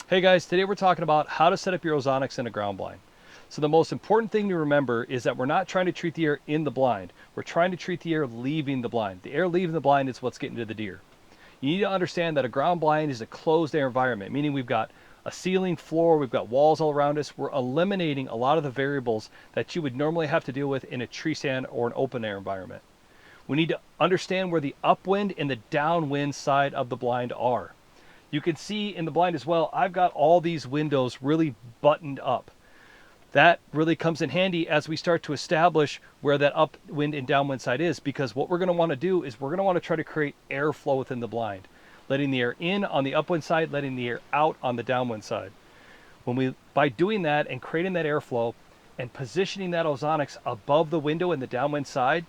Hey guys, today we're talking about how to set up your ozonics in a ground blind. So the most important thing to remember is that we're not trying to treat the air in the blind. We're trying to treat the air leaving the blind. The air leaving the blind is what's getting to the deer. You need to understand that a ground blind is a closed air environment, meaning we've got a ceiling, floor, we've got walls all around us. We're eliminating a lot of the variables that you would normally have to deal with in a tree stand or an open air environment. We need to understand where the upwind and the downwind side of the blind are. You can see in the blind as well, I've got all these windows really buttoned up. That really comes in handy as we start to establish where that upwind and downwind side is, because what we're going to want to do is we're going to want to try to create airflow within the blind, letting the air in on the upwind side, letting the air out on the downwind side. By doing that and creating that airflow and positioning that ozonics above the window and the downwind side,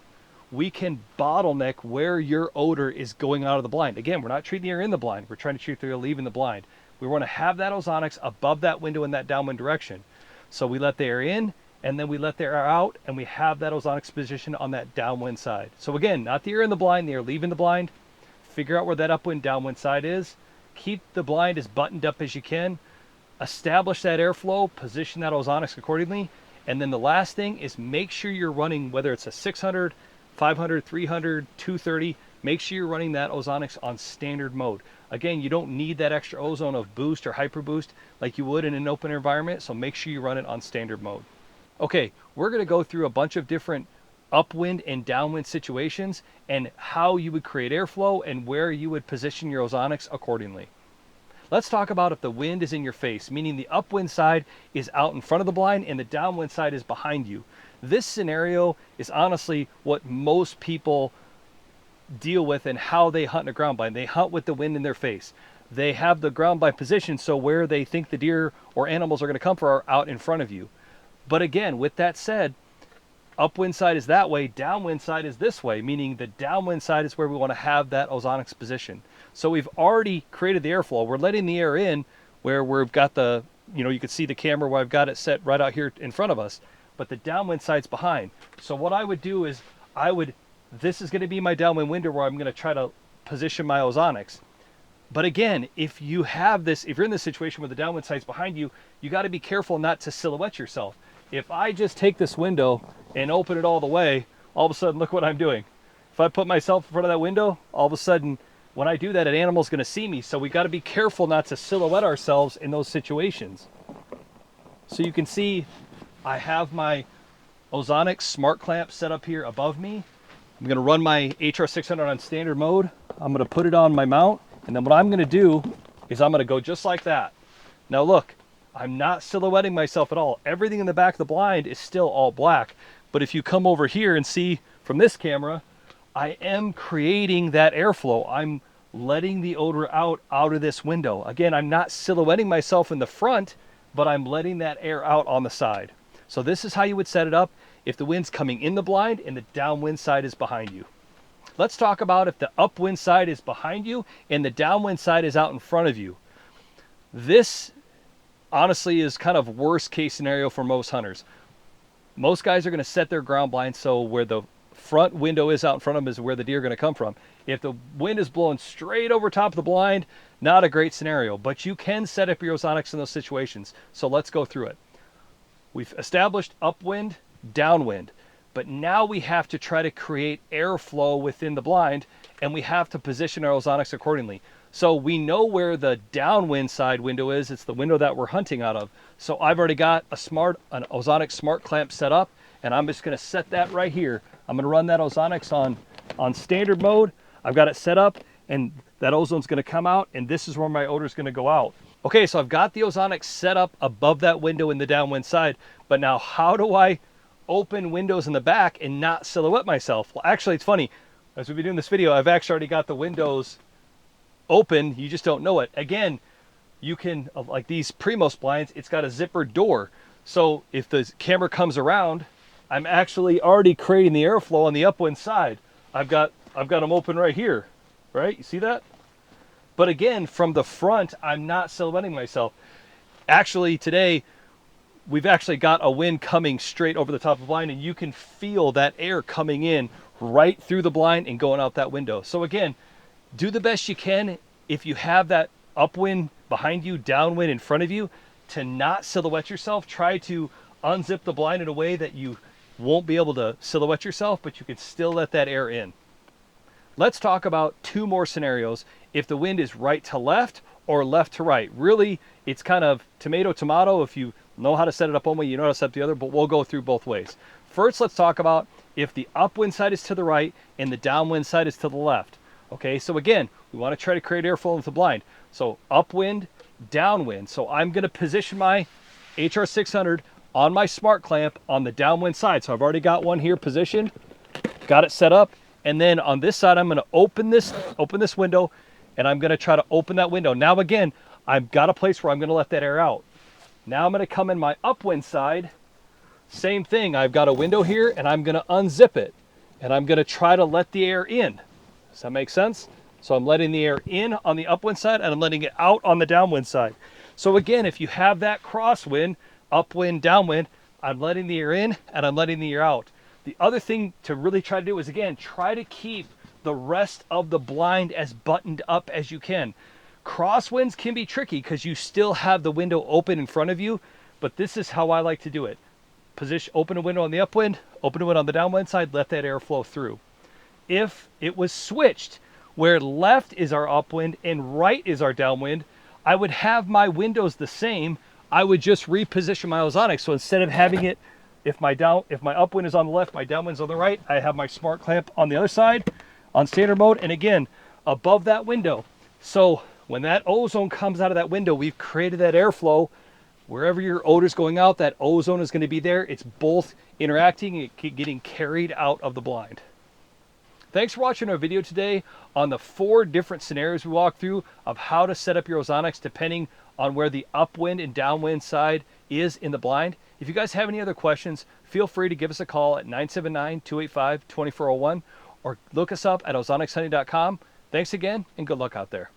we can bottleneck where your odor is going out of the blind. Again, we're not treating the air in the blind. We're trying to treat the air leaving the blind. We want to have that ozonics above that window in that downwind direction. So we let the air in, and then we let the air out, and we have that ozonics position on that downwind side. So again, not the air in the blind, the air leaving the blind. Figure out where that upwind, downwind side is. Keep the blind as buttoned up as you can. Establish that airflow, position that ozonics accordingly. And then the last thing is make sure you're running, whether it's a 600, 500, 300, 230, make sure you're running that ozonics on standard mode. Again, you don't need that extra ozone of boost or hyper boost like you would in an open environment, so make sure you run it on standard mode. Okay, we're going to go through a bunch of different upwind and downwind situations and how you would create airflow and where you would position your ozonics accordingly. Let's talk about if the wind is in your face, meaning the upwind side is out in front of the blind and the downwind side is behind you. This scenario is honestly what most people deal with and how they hunt in a ground blind. They hunt with the wind in their face. They have the ground blind position so where they think the deer or animals are going to come from are out in front of you. But again, with that said, upwind side is that way, downwind side is this way, meaning the downwind side is where we want to have that ozonics position. So we've already created the airflow. We're letting the air in where we've got the, you can see the camera where I've got it set right out here in front of us, but the downwind side's behind. So what I would do is this is going to be my downwind window where I'm going to try to position my ozonics. But again, if you're in this situation where the downwind side's behind you, you got to be careful not to silhouette yourself. If I just take this window and open it all the way, all of a sudden, look what I'm doing. If I put myself in front of that window, all of a sudden, when I do that, an animal's going to see me. So we got to be careful not to silhouette ourselves in those situations. So you can see I have my Ozonics smart clamp set up here above me. I'm going to run my HR600 on standard mode. I'm going to put it on my mount. And then what I'm going to do is I'm going to go just like that. Now look, I'm not silhouetting myself at all. Everything in the back of the blind is still all black. But if you come over here and see from this camera, I am creating that airflow. I'm letting the odor out of this window. Again, I'm not silhouetting myself in the front, but I'm letting that air out on the side. So this is how you would set it up if the wind's coming in the blind and the downwind side is behind you. Let's talk about if the upwind side is behind you and the downwind side is out in front of you. This honestly is kind of worst case scenario for most hunters. Most guys are going to set their ground blind so where the front window is out in front of them is where the deer are going to come from. If the wind is blowing straight over top of the blind, not a great scenario, but you can set up your ozonics in those situations. So let's go through it. We've established upwind, downwind, but now we have to try to create airflow within the blind, and we have to position our ozonics accordingly. So we know where the downwind side window is. It's the window that we're hunting out of. So I've already got an Ozonics smart clamp set up, and I'm just going to set that right here. I'm going to run that ozonics on standard mode. I've got it set up, and that ozone's going to come out, and this is where my odor is going to go out. Okay, so I've got the ozonics set up above that window in the downwind side, but now how do I open windows in the back and not silhouette myself? Well, actually, it's funny. As we've been doing this video, I've actually already got the windows open. You just don't know it. Again, you can, like these Primos blinds, it's got a zippered door. So if the camera comes around, I'm actually already creating the airflow on the upwind side. I've got them open right here, right? You see that? But again, from the front, I'm not silhouetting myself. Actually, today, we've actually got a wind coming straight over the top of the blind, and you can feel that air coming in right through the blind and going out that window. So again, do the best you can. If you have that upwind behind you, downwind in front of you. To not silhouette yourself, try to unzip the blind in a way that you won't be able to silhouette yourself, but you can still let that air in. Let's talk about two more scenarios if the wind is right to left or left to right. Really, it's kind of tomato, tomato. If you know how to set it up one way, you know how to set up the other, but we'll go through both ways. First, let's talk about if the upwind side is to the right and the downwind side is to the left. Okay, so again, we want to try to create airflow into the blind. So upwind, downwind. So I'm going to position my HR600 on my smart clamp on the downwind side. So I've already got one here positioned, got it set up. And then on this side, I'm going to open this window, and I'm going to try to open that window. Now again, I've got a place where I'm going to let that air out. Now I'm going to come in my upwind side. Same thing. I've got a window here, and I'm going to unzip it. And I'm going to try to let the air in. Does that make sense? So I'm letting the air in on the upwind side, and I'm letting it out on the downwind side. So again, if you have that crosswind, upwind, downwind, I'm letting the air in, and I'm letting the air out. The other thing to really try to do is, again, try to keep the rest of the blind as buttoned up as you can. Crosswinds can be tricky because you still have the window open in front of you, but this is how I like to do it. Position, open a window on the upwind, open a window on the downwind side, let that air flow through. If it was switched, where left is our upwind and right is our downwind, I would have my windows the same. I would just reposition my Ozonics. So instead of having it, if my upwind is on the left, my downwind's on the right, I have my smart clamp on the other side on standard mode, and again, above that window. So when that ozone comes out of that window, we've created that airflow. Wherever your odor's going out, that ozone is going to be there. It's both interacting and getting carried out of the blind. Thanks for watching our video today on the 4 different scenarios we walked through of how to set up your Ozonics depending on where the upwind and downwind side is in the blind. If you guys have any other questions, feel free to give us a call at 979-285-2401 or look us up at ozonicshunting.com. Thanks again, and good luck out there.